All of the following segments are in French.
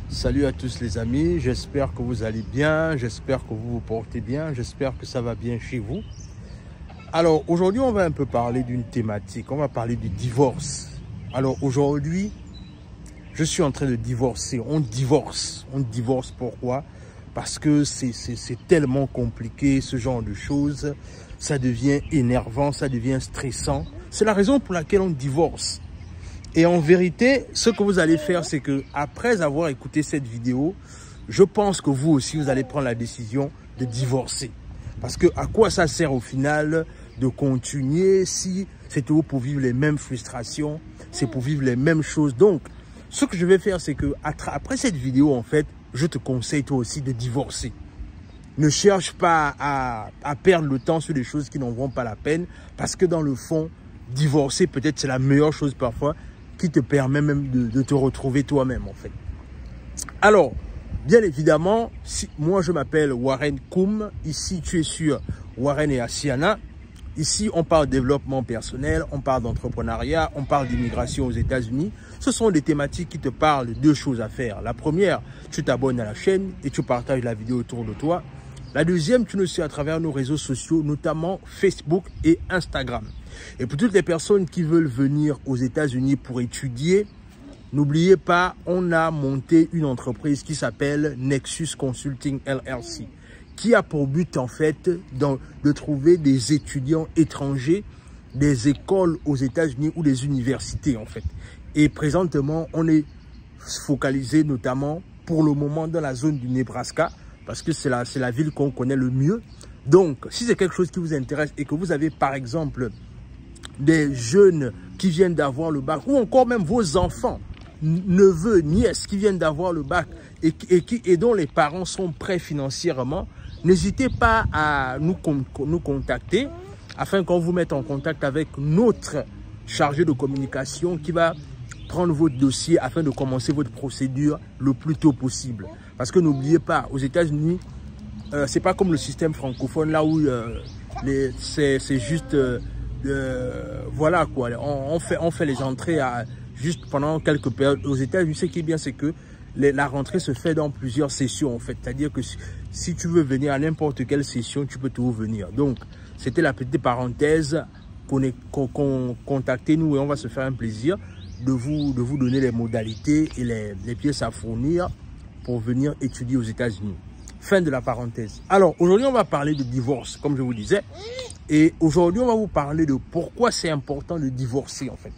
Salut à tous les amis, j'espère que vous allez bien, j'espère que vous vous portez bien, j'espère que ça va bien chez vous. Alors aujourd'hui on va un peu parler d'une thématique, on va parler du divorce. Alors aujourd'hui je suis en train de divorcer, on divorce pourquoi? Parce que c'est tellement compliqué ce genre de choses, ça devient énervant, ça devient stressant. C'est la raison pour laquelle on divorce. Et en vérité, ce que vous allez faire, c'est que après avoir écouté cette vidéo, je pense que vous aussi, vous allez prendre la décision de divorcer. Parce que à quoi ça sert au final de continuer si c'est toujours pour vivre les mêmes frustrations, c'est pour vivre les mêmes choses. Donc, ce que je vais faire, c'est que après cette vidéo, en fait, je te conseille toi aussi de divorcer. Ne cherche pas à perdre le temps sur des choses qui n'en valent pas la peine. Parce que dans le fond, divorcer, peut-être c'est la meilleure chose parfois qui te permet même de te retrouver toi-même en fait. Alors, bien évidemment, moi je m'appelle Warren Koum. Ici, tu es sur Warren et Asiana. Ici, on parle de développement personnel, on parle d'entrepreneuriat, on parle d'immigration aux États-Unis. Ce sont des thématiques qui te parlent de deux choses à faire. La première, tu t'abonnes à la chaîne et tu partages la vidéo autour de toi. La deuxième, tu nous suis à travers nos réseaux sociaux, notamment Facebook et Instagram. Et pour toutes les personnes qui veulent venir aux États-Unis pour étudier, n'oubliez pas, on a monté une entreprise qui s'appelle Nexus Consulting LLC, qui a pour but en fait de trouver des étudiants étrangers, des écoles aux États-Unis ou des universités en fait. Et présentement, on est focalisé notamment pour le moment dans la zone du Nebraska, parce que c'est la ville qu'on connaît le mieux. Donc, si c'est quelque chose qui vous intéresse et que vous avez par exemple des jeunes qui viennent d'avoir le bac, ou encore même vos enfants, neveux, nièces qui viennent d'avoir le bac et dont les parents sont prêts financièrement, n'hésitez pas à nous contacter afin qu'on vous mette en contact avec notre chargé de communication qui va prendre votre dossier afin de commencer votre procédure le plus tôt possible. Parce que n'oubliez pas, aux États-Unis, c'est pas comme le système francophone là où c'est juste voilà quoi, on fait les entrées juste pendant quelques périodes. Aux États-Unis, ce qui est bien, c'est que la rentrée se fait dans plusieurs sessions en fait. C'est-à-dire que si tu veux venir à n'importe quelle session, tu peux toujours venir. Donc, c'était la petite parenthèse. Contactez-nous et on va se faire un plaisir de vous donner les modalités et les pièces à fournir pour venir étudier aux États-Unis. Fin de la parenthèse. Alors, aujourd'hui, on va parler de divorce, comme je vous disais. Et aujourd'hui, on va vous parler de pourquoi c'est important de divorcer, en fait.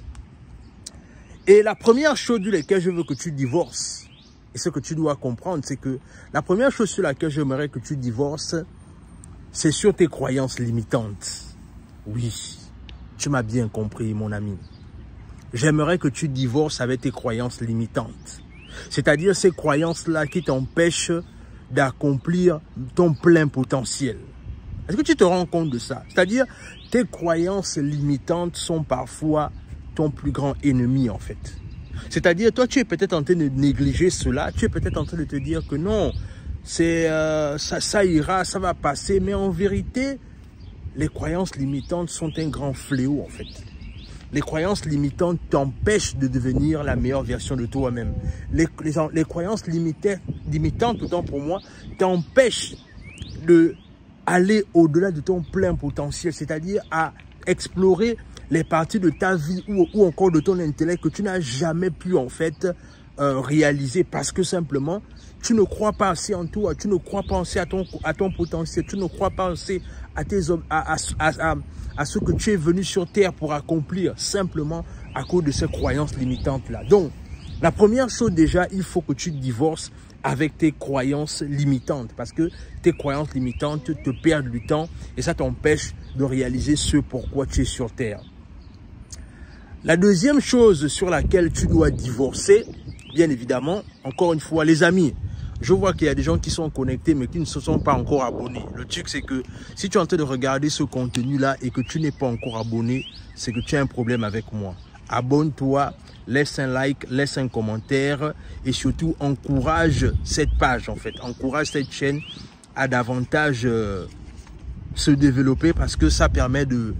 Et la première chose sur laquelle je veux que tu divorces, et ce que tu dois comprendre, c'est que la première chose sur laquelle j'aimerais que tu divorces, c'est sur tes croyances limitantes. Oui, tu m'as bien compris, mon ami. J'aimerais que tu divorces avec tes croyances limitantes. C'est-à-dire ces croyances-là qui t'empêchent d'accomplir ton plein potentiel. Est-ce que tu te rends compte de ça? C'est-à-dire, tes croyances limitantes sont parfois ton plus grand ennemi, en fait. C'est-à-dire, toi, tu es peut-être en train de négliger cela. Tu es peut-être en train de te dire que non, ça ira, ça va passer. Mais en vérité, les croyances limitantes sont un grand fléau, en fait. Les croyances limitantes t'empêchent de devenir la meilleure version de toi-même. Les croyances limitantes, autant pour moi, t'empêchent d'aller au-delà de ton plein potentiel, c'est-à-dire à explorer les parties de ta vie ou encore de ton intellect que tu n'as jamais pu en fait réaliser parce que simplement, tu ne crois pas assez en toi, tu ne crois pas assez à ton potentiel, tu ne crois pas assez à ce que tu es venu sur terre pour accomplir simplement à cause de ces croyances limitantes-là. Donc, la première chose déjà, il faut que tu divorces avec tes croyances limitantes parce que tes croyances limitantes te perdent du temps et ça t'empêche de réaliser ce pourquoi tu es sur terre. La deuxième chose sur laquelle tu dois divorcer, bien évidemment, encore une fois, les amis, je vois qu'il y a des gens qui sont connectés mais qui ne se sont pas encore abonnés. Le truc, c'est que si tu es en train de regarder ce contenu-là et que tu n'es pas encore abonné, c'est que tu as un problème avec moi. Abonne-toi, laisse un like, laisse un commentaire et surtout encourage cette page en fait. Encourage cette chaîne à davantage se développer parce que ça permet de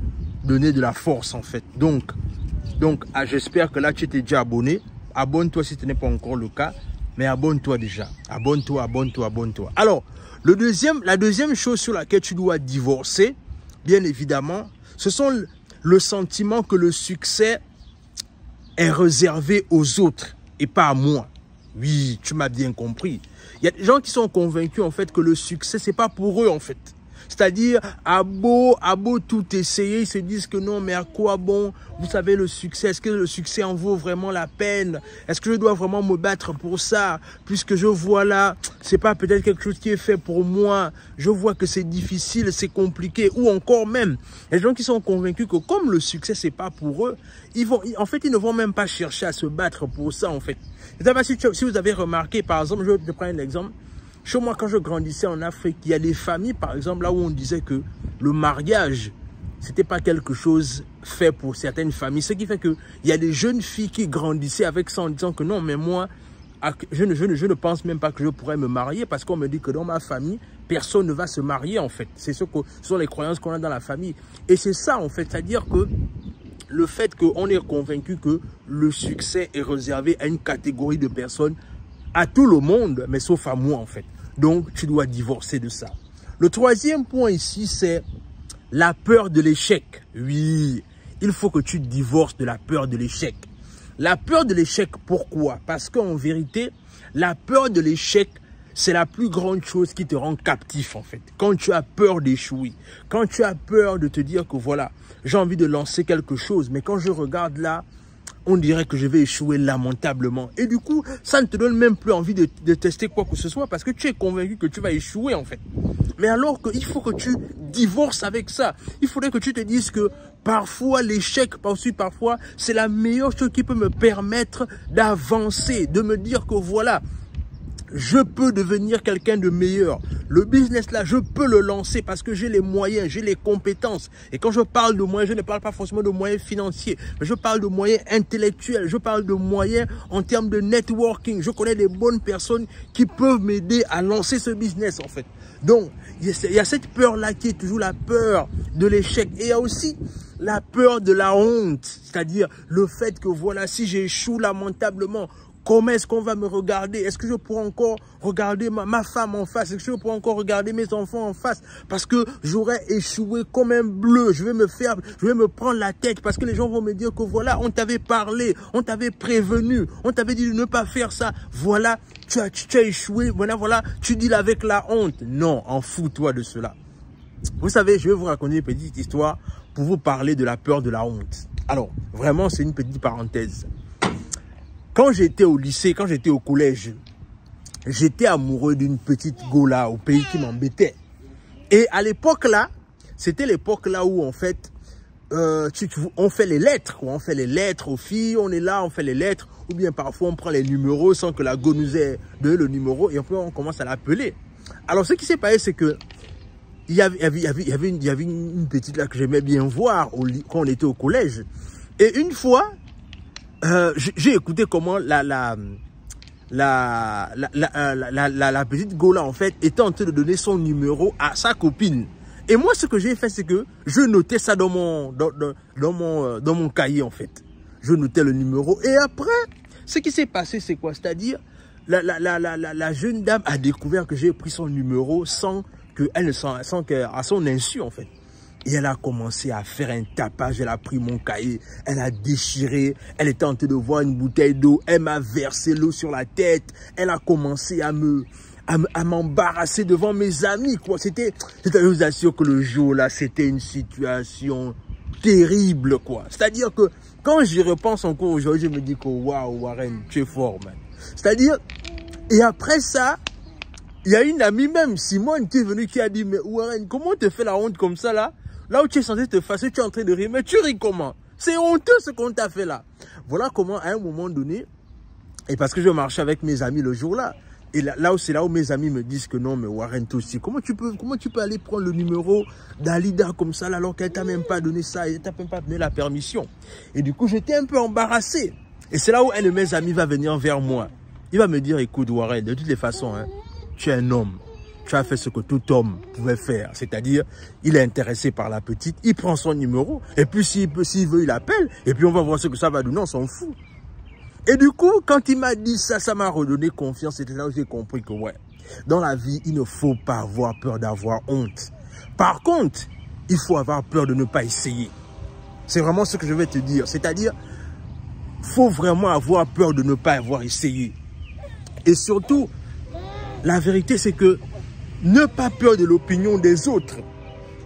donner de la force en fait. Donc j'espère que là tu t'es déjà abonné. Abonne-toi si ce n'est pas encore le cas. Mais abonne-toi déjà. Abonne-toi, abonne-toi, abonne-toi. Alors, la deuxième chose sur laquelle tu dois divorcer, bien évidemment, ce sont le sentiment que le succès est réservé aux autres et pas à moi. Oui, tu m'as bien compris. Il y a des gens qui sont convaincus en fait que le succès, c'est pas pour eux en fait. C'est-à-dire, à beau tout essayer, ils se disent que non, mais à quoi bon? Vous savez, le succès, est-ce que le succès en vaut vraiment la peine? Est-ce que je dois vraiment me battre pour ça? Puisque je vois là, c'est pas peut-être quelque chose qui est fait pour moi. Je vois que c'est difficile, c'est compliqué. Ou encore même, il y a des gens qui sont convaincus que comme le succès, c'est pas pour eux, en fait, ils ne vont même pas chercher à se battre pour ça, en fait. Si vous avez remarqué, par exemple, je vais te prendre un exemple. Chez moi, quand je grandissais en Afrique, il y a des familles, par exemple, là où on disait que le mariage, c'était pas quelque chose fait pour certaines familles. Ce qui fait qu'il y a des jeunes filles qui grandissaient avec ça en disant que non, mais moi, je ne pense même pas que je pourrais me marier parce qu'on me dit que dans ma famille, personne ne va se marier, en fait. Ce sont les croyances qu'on a dans la famille. Et c'est ça, en fait. C'est-à-dire que le fait qu'on est convaincu que le succès est réservé à une catégorie de personnes, à tout le monde, mais sauf à moi en fait. Donc, tu dois divorcer de ça. Le troisième point ici, c'est la peur de l'échec. Oui, il faut que tu divorces de la peur de l'échec. La peur de l'échec, pourquoi? Parce qu'en vérité, la peur de l'échec, c'est la plus grande chose qui te rend captif en fait. Quand tu as peur d'échouer, quand tu as peur de te dire que voilà, j'ai envie de lancer quelque chose, mais quand je regarde là, on dirait que je vais échouer lamentablement. Et du coup, ça ne te donne même plus envie de tester quoi que ce soit parce que tu es convaincu que tu vas échouer en fait. Mais alors qu'il faut que tu divorces avec ça. Il faudrait que tu te dises que parfois l'échec, parfois, c'est la meilleure chose qui peut me permettre d'avancer, de me dire que voilà, je peux devenir quelqu'un de meilleur. Le business là, je peux le lancer parce que j'ai les moyens, j'ai les compétences. Et quand je parle de moyens, je ne parle pas forcément de moyens financiers, mais je parle de moyens intellectuels, je parle de moyens en termes de networking. Je connais des bonnes personnes qui peuvent m'aider à lancer ce business en fait. Donc, il y a cette peur-là qui est toujours la peur de l'échec. Et il y a aussi la peur de la honte, c'est-à-dire le fait que voilà, si j'échoue lamentablement, comment est-ce qu'on va me regarder? Est-ce que je pourrai encore regarder ma femme en face? Est-ce que je pourrai encore regarder mes enfants en face? Parce que j'aurais échoué comme un bleu. Je vais me prendre la tête parce que les gens vont me dire que voilà, on t'avait parlé, on t'avait prévenu, on t'avait dit de ne pas faire ça. Voilà, tu as échoué. Voilà, tu deals avec la honte. Non, en fous-toi de cela. Vous savez, je vais vous raconter une petite histoire pour vous parler de la peur de la honte. Alors, vraiment, c'est une petite parenthèse. Quand j'étais au lycée, quand j'étais au collège, j'étais amoureux d'une petite Gola au pays qui m'embêtait. Et à l'époque là, c'était l'époque là où en fait, on fait les lettres, quoi. On fait les lettres aux filles, on est là, on fait les lettres. Ou bien parfois on prend les numéros sans que la go nous ait donné le numéro et après on commence à l'appeler. Alors ce qui s'est passé, c'est que il y avait une petite là que j'aimais bien voir quand on était au collège. Et une fois, j'ai écouté comment la petite Gola en fait était en train de donner son numéro à sa copine. Et moi ce que j'ai fait c'est que je notais ça dans mon cahier en fait. Je notais le numéro et après ce qui s'est passé c'est quoi? C'est-à-dire la jeune dame a découvert que j'ai pris son numéro sans à son insu en fait. Et elle a commencé à faire un tapage, elle a pris mon cahier, elle a déchiré, elle était en train de voir une bouteille d'eau, elle m'a versé l'eau sur la tête, elle a commencé à m'embarrasser devant mes amis, quoi. Je vous assure que le jour là, c'était une situation terrible, quoi. C'est-à-dire que quand j'y repense encore aujourd'hui, je me dis que waouh, Warren, tu es fort, man. C'est-à-dire, et après ça, il y a une amie même, Simone, qui est venue, qui a dit, mais Warren, comment te fait la honte comme ça là? Là où tu es censé te fasser, tu es en train de rire, mais tu ris comment? C'est honteux ce qu'on t'a fait là. Voilà comment, à un moment donné, et parce que je marchais avec mes amis le jour-là, et c'est là où mes amis me disent que non, mais Warren, toi aussi, comment tu peux aller prendre le numéro d'Alida comme ça, là, alors qu'elle t'a même pas donné ça, elle t'a même pas donné la permission. Et du coup, j'étais un peu embarrassé. Et c'est là où un de mes amis va venir vers moi. Il va me dire, écoute, Warren, de toutes les façons, hein, tu es un homme. Tu as fait ce que tout homme pouvait faire. C'est-à-dire, il est intéressé par la petite, il prend son numéro, et puis s'il veut, il appelle, et puis on va voir ce que ça va donner, on s'en fout. Et du coup, quand il m'a dit ça, ça m'a redonné confiance. C'était là où j'ai compris que ouais, dans la vie, il ne faut pas avoir peur d'avoir honte. Par contre, il faut avoir peur de ne pas essayer. C'est vraiment ce que je vais te dire. C'est-à-dire, faut vraiment avoir peur de ne pas avoir essayé. Et surtout, la vérité, c'est que ne pas peur de l'opinion des autres,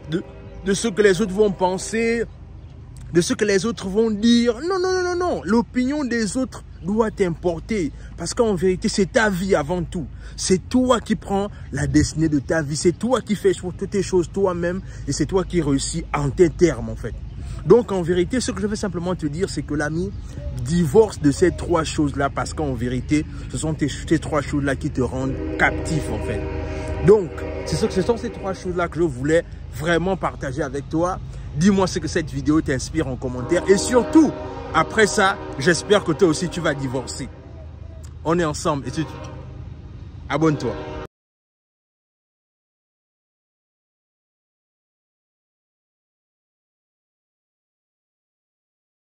de ce que les autres vont penser, de ce que les autres vont dire. Non, non, non, non, non. L'opinion des autres doit t'importer. Parce qu'en vérité, c'est ta vie avant tout. C'est toi qui prends la destinée de ta vie. C'est toi qui fais toutes tes choses toi-même. Et c'est toi qui réussis en tes termes, en fait. Donc, en vérité, ce que je veux simplement te dire, c'est que l'ami, divorce de ces trois choses-là. Parce qu'en vérité, ce sont ces trois choses-là qui te rendent captif, en fait. Donc, ce sont ces trois choses-là que je voulais vraiment partager avec toi. Dis-moi ce que cette vidéo t'inspire en commentaire. Et surtout, après ça, j'espère que toi aussi tu vas divorcer. On est ensemble. Et abonne-toi.